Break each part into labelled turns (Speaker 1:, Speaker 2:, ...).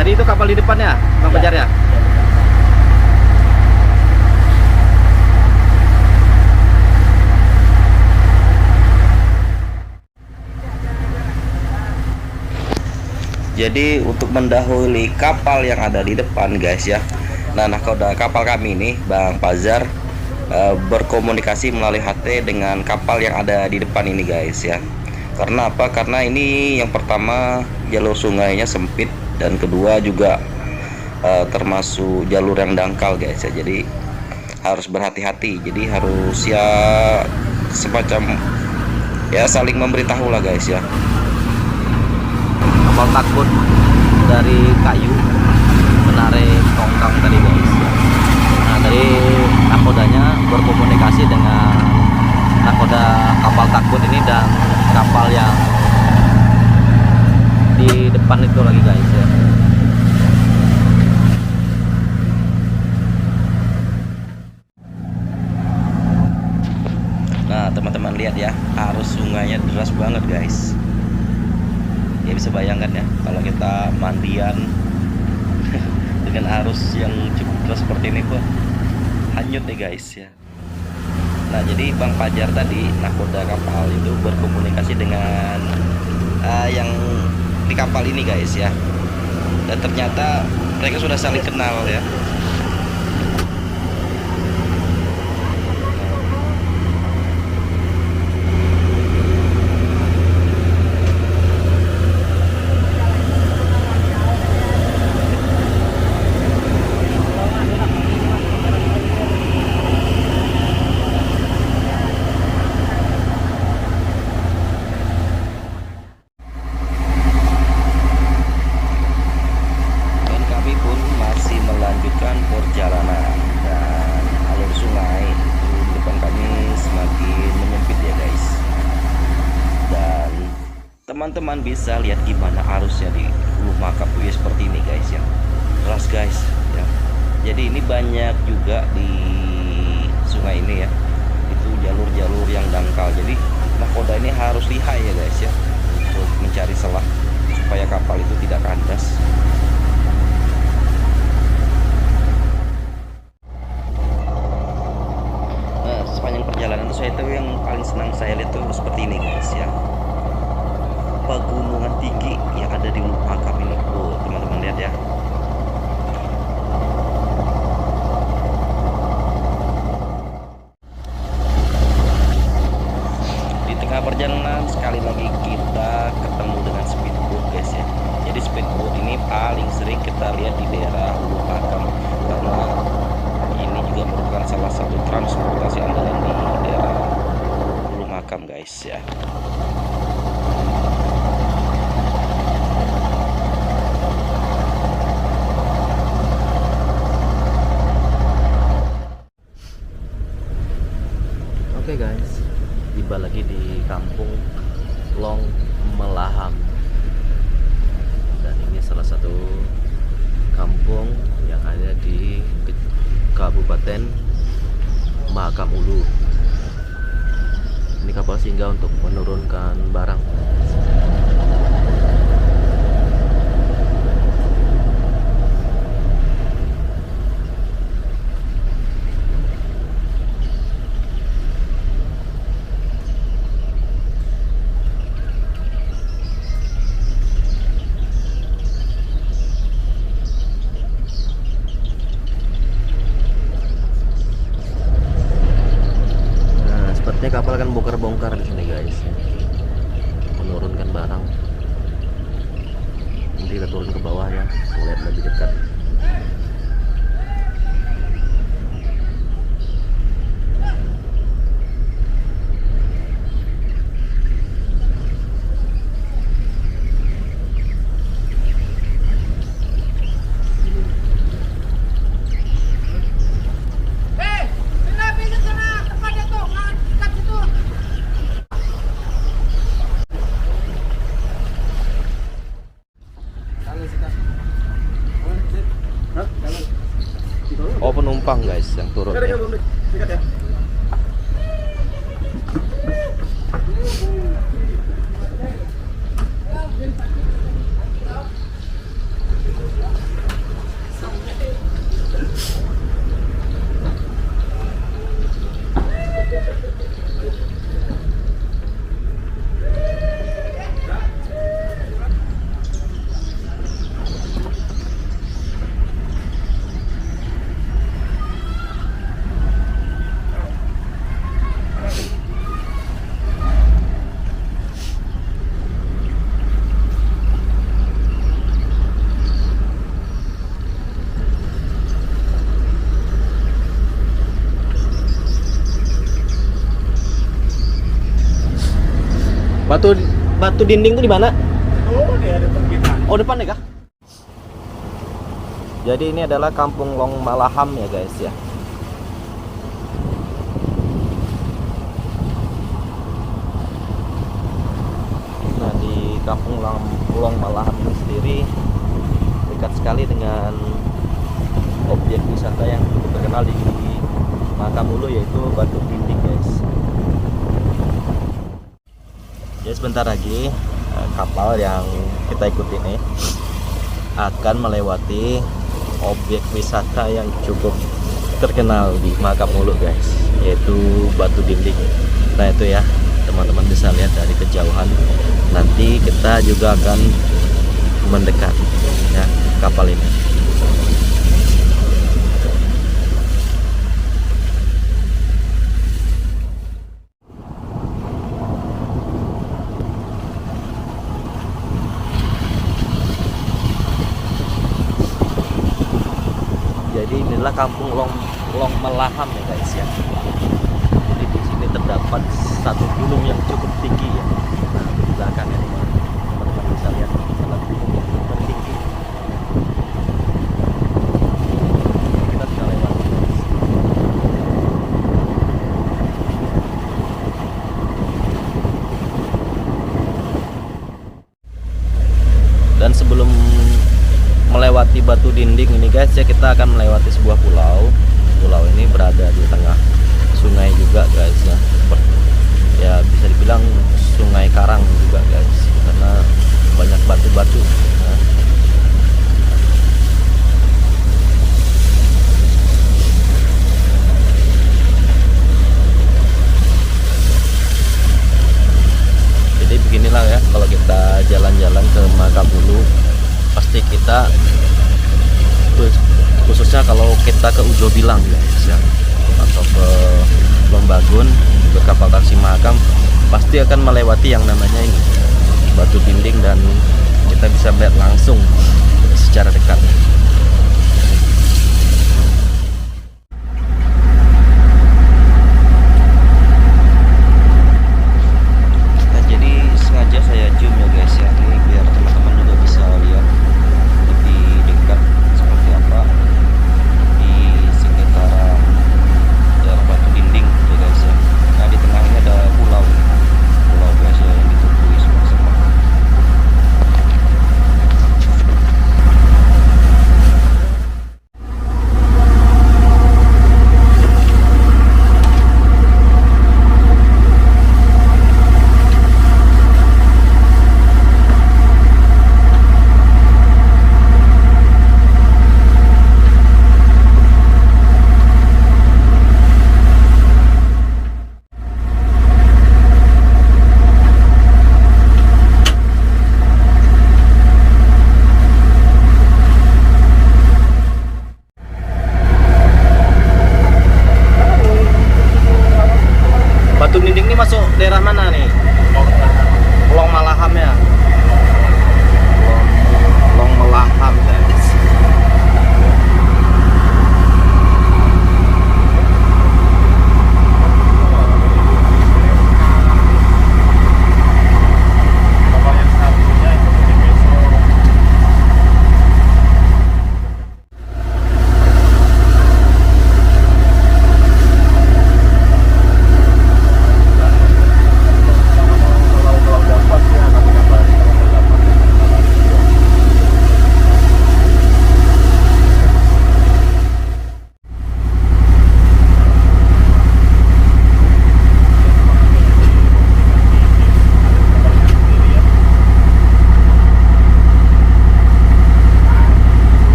Speaker 1: Tadi itu kapal di depannya, Bang Fajar ya?
Speaker 2: Jadi untuk mendahului kapal yang ada di depan guys ya. Nah, nahkoda kapal kami ini Bang Fajar berkomunikasi melalui HT dengan kapal yang ada di depan ini guys ya. Karena apa? Karena ini yang pertama jalur sungainya sempit, dan kedua juga termasuk jalur yang dangkal guys ya. Jadi harus berhati-hati. Jadi harus ya semacam ya saling memberitahu lah guys ya.
Speaker 1: Kapal takbut dari kayu menarik tongkang tadi guys. Nah, tadi nakodanya berkomunikasi dengan nakoda kapal takbut ini dan kapal yang di depan itu lagi guys ya.
Speaker 2: Nah, teman-teman lihat ya, arus sungainya deras banget guys. Ya bisa bayangkan ya, kalau kita mandian dengan arus yang cukup deras seperti ini pun hanyut nih guys ya. Nah, jadi Bang Fajar tadi nakoda kapal itu berkomunikasi dengan yang di kapal ini guys ya. Dan ternyata mereka sudah saling kenal ya. Perjalanan, dan alur sungai di depan kami semakin menyempit ya guys. Dan teman-teman bisa lihat gimana arusnya di Hulu Makam ya, seperti ini guys ya. Keras guys ya. Jadi ini banyak juga di sungai ini ya, itu jalur-jalur yang dangkal. Jadi nakoda ini harus lihai ya guys ya, untuk mencari celah supaya kapal itu tidak kandas. Sepanjang perjalanan itu saya tahu yang paling senang saya lihat tuh seperti ini guys ya, pegunungan tinggi yang ada di Hulu Makam ini. Tuh teman-teman lihat ya. Di tengah perjalanan sekali lagi kita ketemu dengan speedboat guys ya. Jadi speedboat ini paling sering kita lihat di daerah Hulu Makam, karena ini juga merupakan salah satu transportasi andalan di daerah Hulu Makam guys ya.
Speaker 1: Oke guys, tiba lagi di kampung Long Melaham, dan ini salah satu kampung yang ada di Kabupaten Mahakam Ulu. Ini kapal singgah untuk menurunkan barang. Sepertinya kapal akan bongkar-bongkar di sini guys, menurunkan barang. Nanti kita turun ke bawah ya, melihat lebih dekat. Oh, penumpang guys yang turun ya. Batu batu dinding tuh di mana?
Speaker 3: Oh, di depan kita.
Speaker 1: Oh, depan ya kah? Jadi ini adalah Kampung Long Malaham ya guys ya. Nah, di Kampung Long Malaham ini sendiri dekat sekali dengan objek wisata yang cukup terkenal di Mahakam Ulu, yaitu Batu Dinding guys. Ya, sebentar lagi kapal yang kita ikuti ini akan melewati objek wisata yang cukup terkenal di Mahakam Ulu guys, yaitu Batu Dinding. Nah itu ya, teman-teman bisa lihat dari kejauhan. Nanti kita juga akan mendekat ya kapal ini. Jadi inilah Kampung Long Malaham ya guys ya. Jadi di sini terdapat satu gunung yang cukup tinggi ya. Nah, di belakang ya teman-teman bisa lihat salah gunung yang tertinggi. Kita sudah lewat. Dan sebelum melewati Batu Dinding ini guys ya, kita akan melewati sebuah pulau. Pulau ini berada di tengah sungai juga guys ya. Ya bisa dibilang sungai karang juga guys, karena banyak batu-batu ya. Jadi beginilah ya, kalau kita jalan-jalan ke Mahakam Ulu, pasti kita, khususnya kalau kita ke Ujo Bilang guys ya, atau ke Lombagun, ke kapal taksi Mahakam, pasti akan melewati yang namanya ini Batu Dinding, dan kita bisa melihat langsung secara dekat. Nah, jadi sengaja saya zoom ya guys ya, ini biar teman-teman juga bisa lihat lebih dekat seperti apa di sekitaran daerah Batu Dinding ya guys ya. Nah, di tengah ini ada pulau guys ya, yang ditumbuhi semua.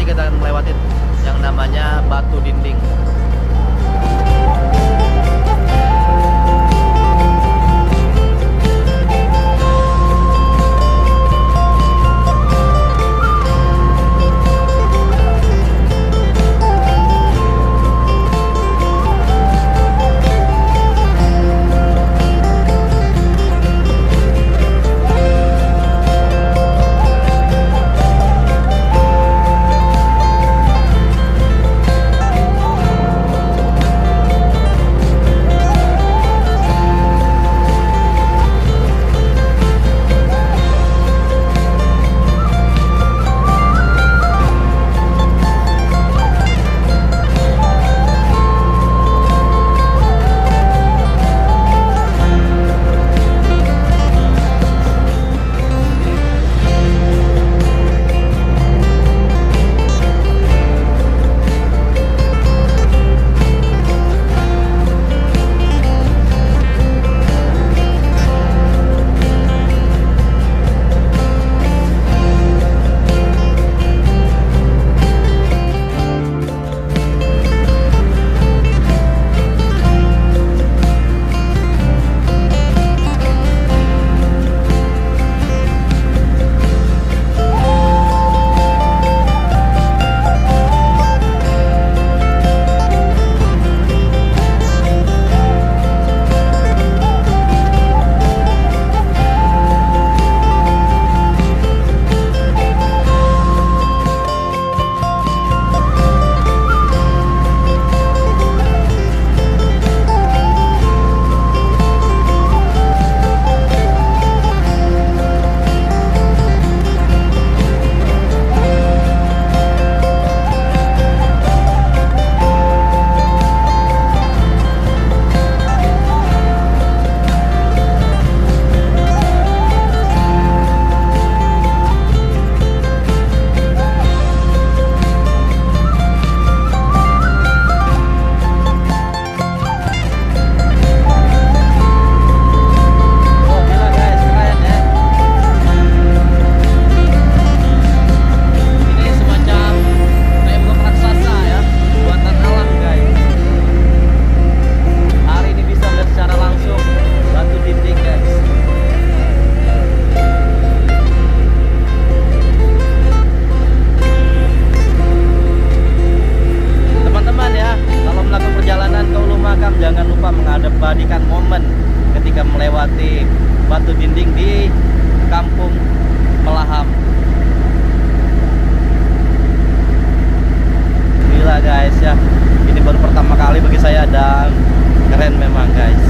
Speaker 1: nanti kita akan melewati yang namanya Batu Dinding. Batu Dinding di Kampung Melaham. Gila guys ya, ini baru pertama kali bagi saya dan keren memang guys.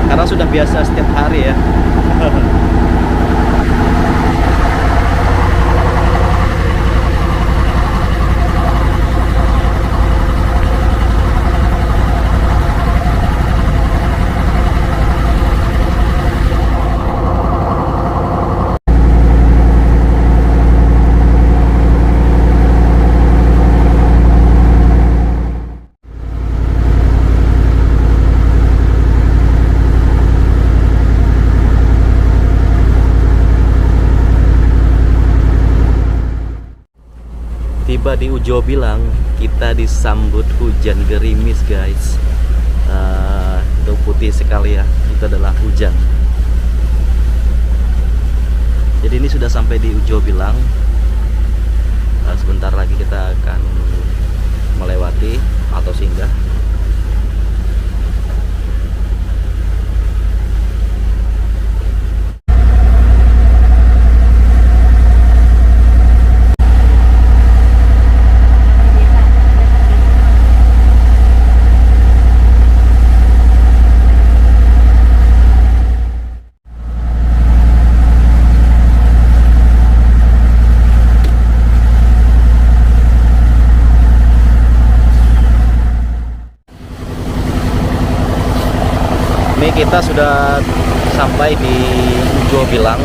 Speaker 1: Karena sudah biasa setiap hari ya. Tiba di Ujo Bilang, kita disambut hujan gerimis guys. Itu putih sekali ya, itu adalah hujan. Jadi ini sudah sampai di Ujo Bilang. sebentar lagi kita akan melewati atau singgah. Ini kita sudah sampai di Ujo Bilang.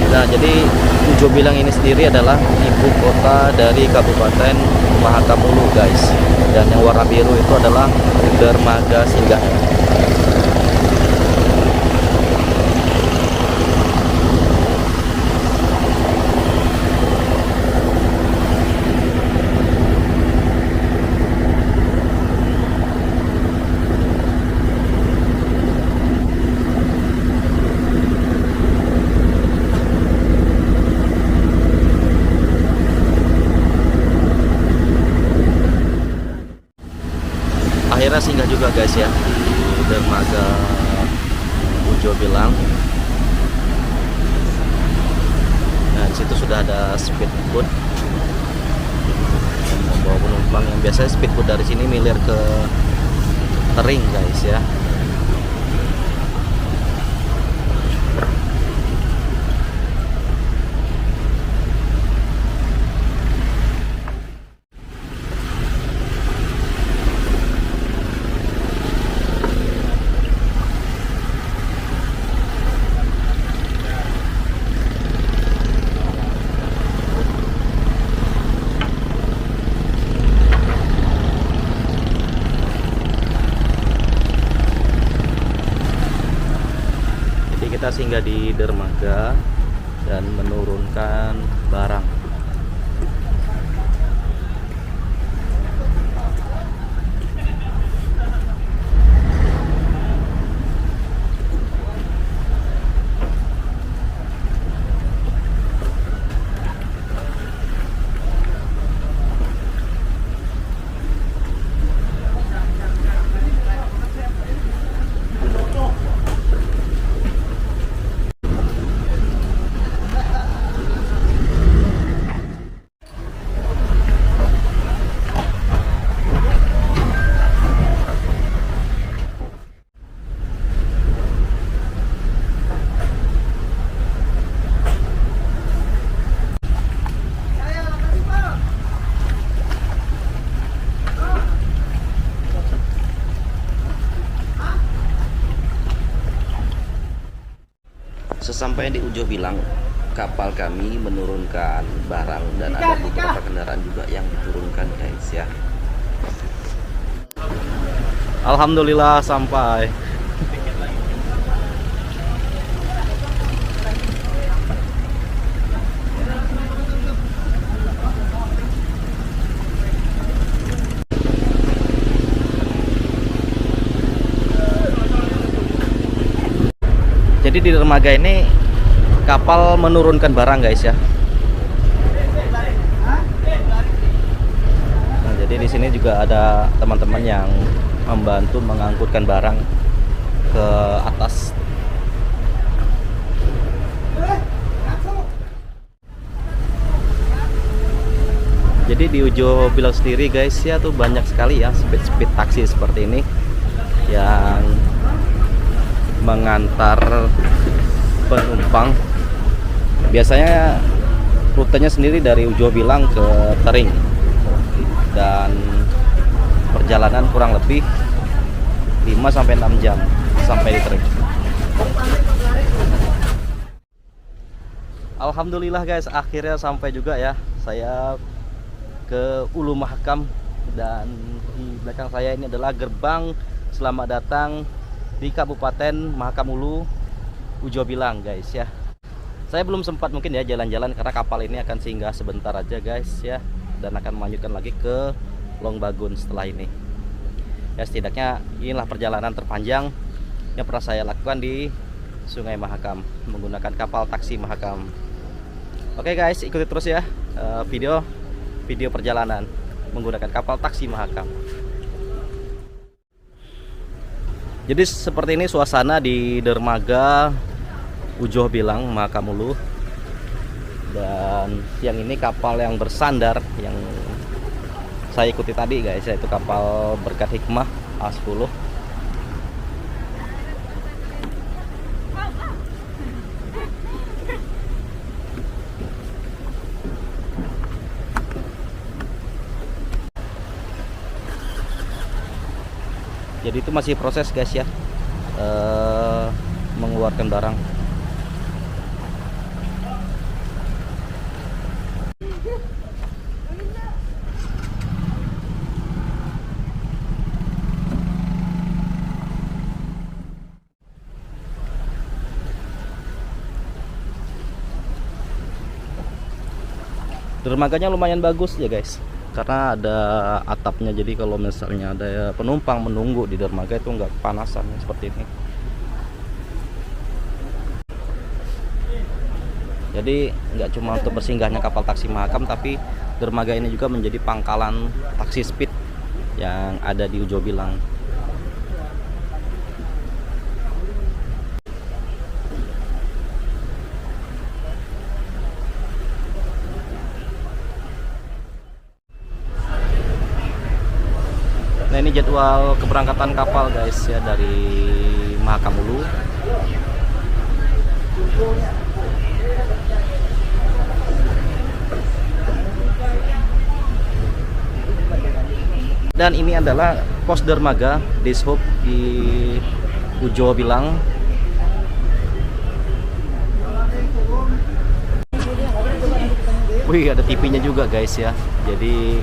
Speaker 1: Nah, jadi Ujo Bilang ini sendiri adalah ibu kota dari Kabupaten Mahakam Ulu, guys. Dan yang warna biru itu adalah dermaga singgahnya. Akhirnya singgah juga guys ya di dermaga Ujo Bilang. Nah, di situ sudah ada speedboat yang membawa penumpang, yang biasanya speedboat dari sini milir ke Tering guys ya. Kita singgah di dermaga dan menurunkan barang.
Speaker 2: Sesampainya di Ujo Bilang, kapal kami menurunkan barang dan ada beberapa kendaraan juga yang diturunkan guys ya.
Speaker 1: Alhamdulillah sampai. Jadi di dermaga ini kapal menurunkan barang guys ya. Nah, jadi di sini juga ada teman-teman yang membantu mengangkutkan barang ke atas. Jadi di Ujo Bilang sendiri guys ya tuh banyak sekali ya speed taksi seperti ini yang mengantar penumpang. Biasanya rutenya sendiri dari Ujo Bilang ke Tering dan perjalanan kurang lebih 5-6 jam sampai di Tering. Alhamdulillah guys, akhirnya sampai juga ya saya ke Ulu Mahakam, dan di belakang saya ini adalah gerbang selamat datang di Kabupaten Mahakam Ulu Ujo Bilang guys ya. Saya belum sempat mungkin ya jalan-jalan karena kapal ini akan singgah sebentar aja guys ya, dan akan melanjutkan lagi ke Long Bagun setelah ini. Ya setidaknya inilah perjalanan terpanjang yang pernah saya lakukan di Sungai Mahakam menggunakan kapal taksi Mahakam. Oke guys, ikuti terus ya video perjalanan menggunakan kapal taksi Mahakam. Jadi seperti ini suasana di dermaga Ujoh Bilang Mahakam Ulu. Dan yang ini kapal yang bersandar yang saya ikuti tadi guys, yaitu kapal Berkat Hikmah A10. Jadi itu masih proses guys ya, mengeluarkan barang. Dermaganya lumayan bagus ya guys, karena ada atapnya, jadi kalau misalnya ada penumpang menunggu di dermaga itu nggak kepanasan seperti ini. Jadi nggak cuma untuk bersinggahnya kapal taksi Mahakam, tapi dermaga ini juga menjadi pangkalan taksi speed yang ada di Ujoh Bilang. Nah ini jadwal keberangkatan kapal guys ya dari Mahakam Ulu. Dan ini adalah pos dermaga Dishub di Ujoh Bilang. Wih, ada TV-nya juga guys ya. Jadi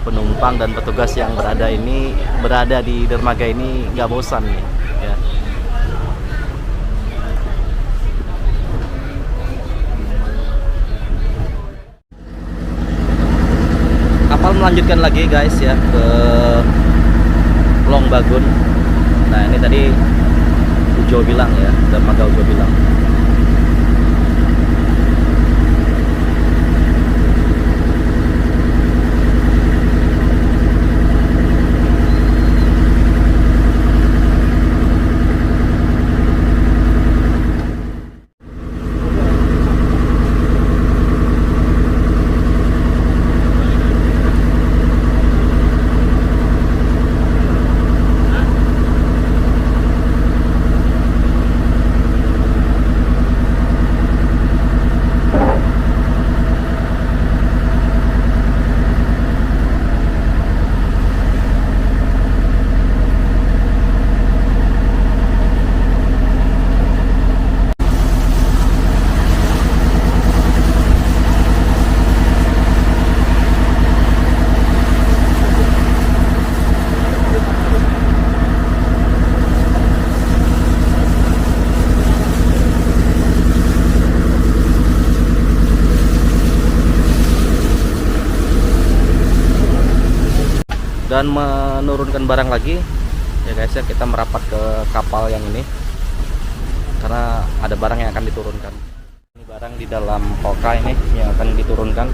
Speaker 1: penumpang dan petugas yang berada di dermaga ini nggak bosan nih ya. Kapal melanjutkan lagi guys ya ke Long Bagun. Nah ini tadi Ujoh Bilang ya, dermaga Ujoh Bilang. Dan menurunkan barang lagi ya guys ya, kita merapat ke kapal yang ini karena ada barang yang akan diturunkan. Ini barang di dalam polka ini yang akan diturunkan.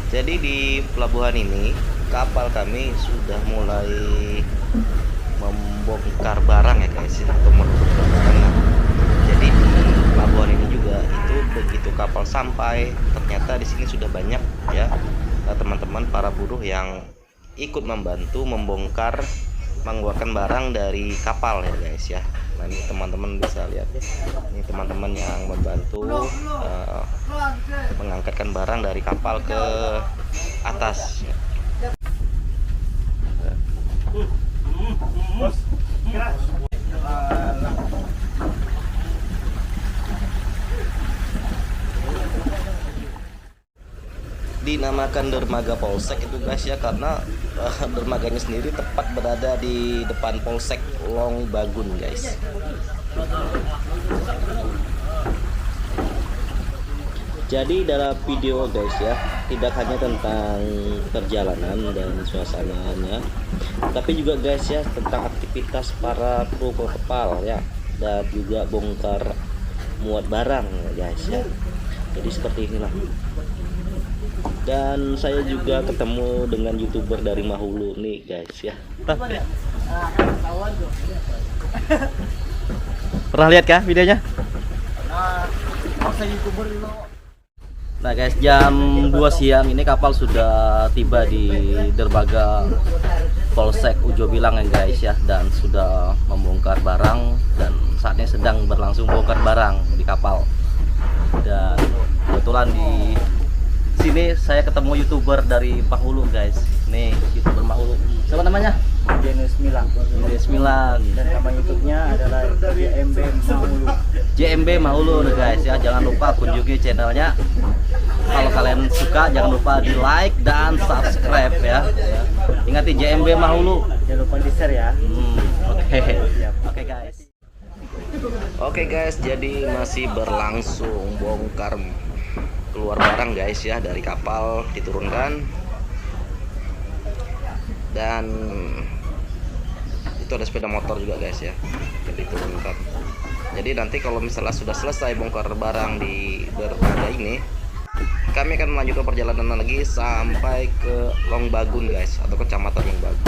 Speaker 1: Jadi di pelabuhan ini kapal kami sudah mulai membongkar barang ya guys ya, atau menutup barang. Jadi di pelabuhan ini juga itu begitu kapal
Speaker 2: sampai ternyata di sini sudah banyak ya teman-teman para buruh yang ikut membantu membongkar mengeluarkan barang dari kapal ya guys ya. Nah ini teman-teman bisa lihat ya, ini teman-teman yang membantu mengangkatkan barang dari kapal ke atas. Dinamakan dermaga Polsek itu guys ya karena dermaganya sendiri tepat berada di depan Polsek Long Bagun guys. Jadi dalam video guys ya, tidak hanya tentang perjalanan dan suasananya, tapi juga guys ya tentang aktivitas para kru kapal ya, dan juga bongkar muat barang ya guys ya. Jadi seperti inilah. Dan saya juga ketemu dengan YouTuber dari Mahulu nih guys ya.
Speaker 1: Pernah lihat kah videonya? Nah guys, jam 2 siang ini kapal sudah tiba di dermaga Polsek Ujo Bilang ya guys ya, dan sudah membongkar barang, dan saat ini sedang berlangsung bongkar barang di kapal. Dan kebetulan di sini saya ketemu YouTuber dari Mahulu guys. Nih YouTuber Mahulu. Siapa namanya?
Speaker 3: Dennis Milang.
Speaker 1: Dennis Milang.
Speaker 3: Dan nama YouTube-nya adalah JMB Mahulu.
Speaker 1: JMB Mahulu nih guys ya. Jangan lupa kunjungi channelnya. Kalau kalian suka jangan lupa di like dan subscribe ya. Ingat JMB Mahulu.
Speaker 3: Jangan lupa di share ya.
Speaker 1: Oke guys.
Speaker 2: Oke guys, jadi masih berlangsung bongkar keluar barang guys ya dari kapal, diturunkan, dan itu ada sepeda motor juga guys ya yang diturunkan. Jadi nanti kalau misalnya sudah selesai bongkar barang di dermaga ini, kami akan melanjutkan perjalanan lagi sampai ke Long Bagun guys, atau kecamatan Long Bagun.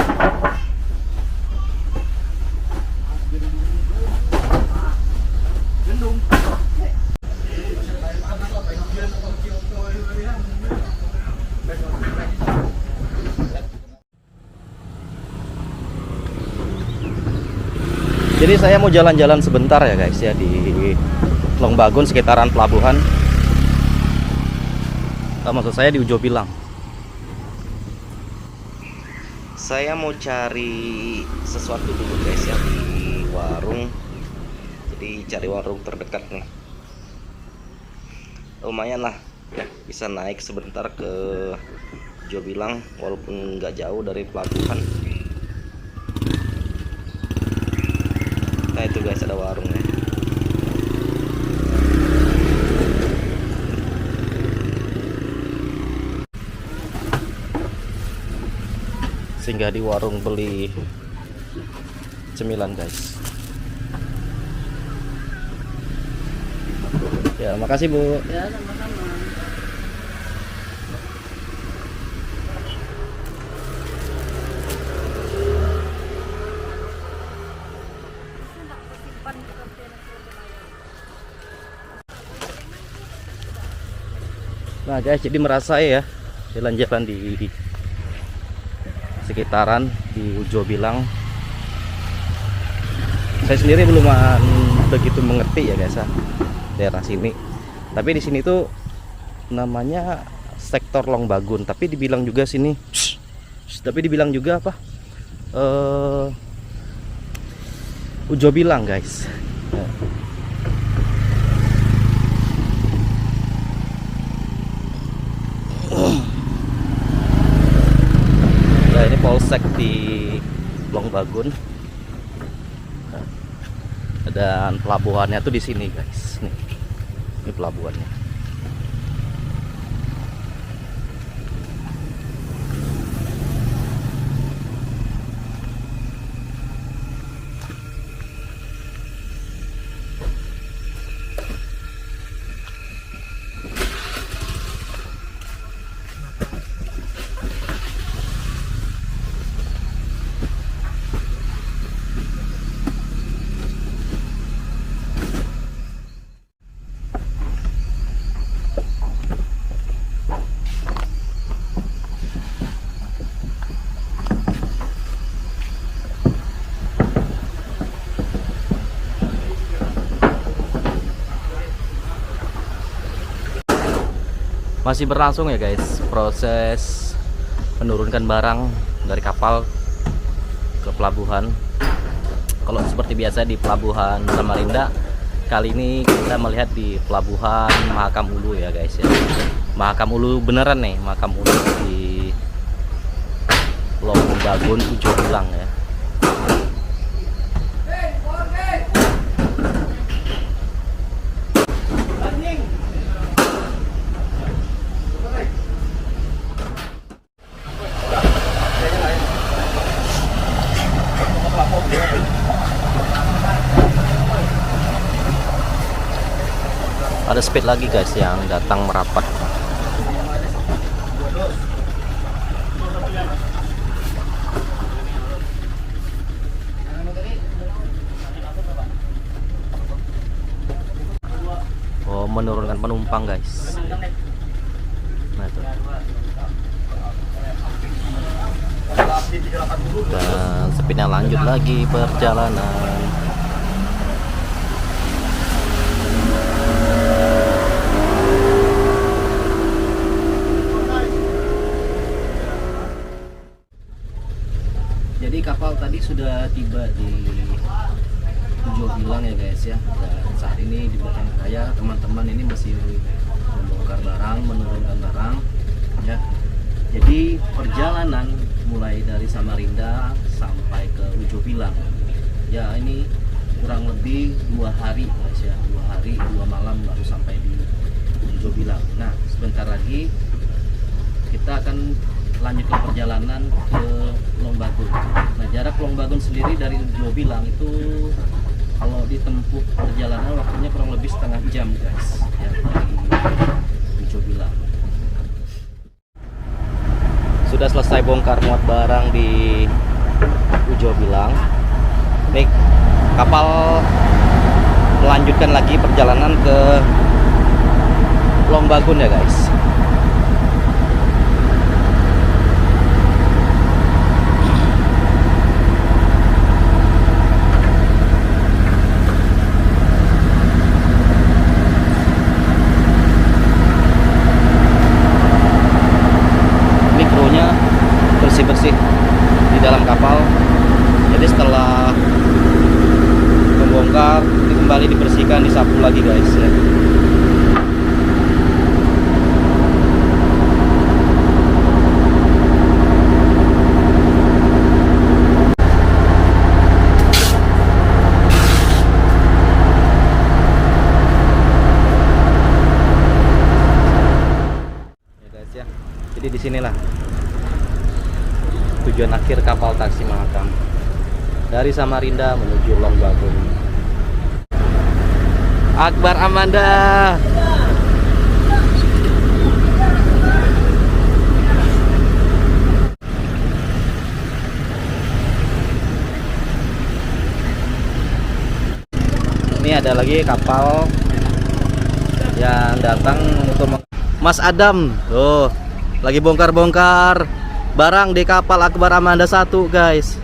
Speaker 1: Jadi saya mau jalan-jalan sebentar ya guys ya di Long Bagun sekitaran pelabuhan. Maksud saya di Ujo Bilang.
Speaker 2: Saya mau cari sesuatu dulu guys ya di warung. Jadi cari warung terdekat nih. Lumayan lah ya, bisa naik sebentar ke Ujo Bilang walaupun nggak jauh dari pelabuhan. Nah itu guys, ada warungnya.
Speaker 1: Singgah di warung beli cemilan guys. Ya makasih Bu.
Speaker 4: Ya sama-sama.
Speaker 1: Nah guys, jadi merasa ya jalan-jalan di sekitaran di Ujo Bilang. Saya sendiri belum begitu mengerti ya guys ya daerah sini. Tapi di sini tuh namanya sektor Long Bagun, tapi dibilang juga sini tapi dibilang juga apa? Ujo Bilang guys. Nah, ini Polsek di Long Bagun. Dan pelabuhannya tuh di sini guys. Nih. Ini pelabuhannya. Masih berlangsung ya guys proses menurunkan barang dari kapal ke pelabuhan. Kalau seperti biasa di pelabuhan Samarinda, kali ini kita melihat di pelabuhan Mahakam Ulu ya guys ya. Mahakam Ulu beneran nih, Mahakam Ulu di Longbagun Ujo Bilang ya. Ada speed lagi guys yang datang merapat. Oh, menurunkan penumpang guys. Nah itu. Dan speednya lanjut lagi perjalanan. Jadi kapal tadi sudah tiba di Ujo Bilang ya guys ya. Dan saat ini di belakang saya teman-teman ini masih membongkar barang, menurunkan barang ya. Jadi perjalanan mulai dari Samarinda sampai ke Ujo Bilang ya, ini kurang lebih 2 hari guys ya, 2 hari 2 malam baru sampai di Ujo Bilang. Nah sebentar lagi kita akan lanjutkan perjalanan ke Longbagun. Nah jarak Longbagun sendiri dari Ujo Bilang itu kalau ditempuh perjalanan waktunya kurang lebih setengah jam guys ya, dari Ujo Bilang. Sudah selesai bongkar muat barang di Ujo Bilang. Nih kapal melanjutkan lagi perjalanan ke Longbagun ya guys. Bersih di dalam kapal. Jadi setelah membongkar ini kembali dibersihkan, disapu lagi guys ya. Ya guys ya. Jadi di sinilah tujuan akhir kapal taksi Mahakam dari Samarinda menuju Longbagun. Akbar Amanda. Ini ada lagi kapal yang datang untuk Mas Adam. Tuh, lagi bongkar-bongkar barang di kapal Akbar Amanda 1 guys.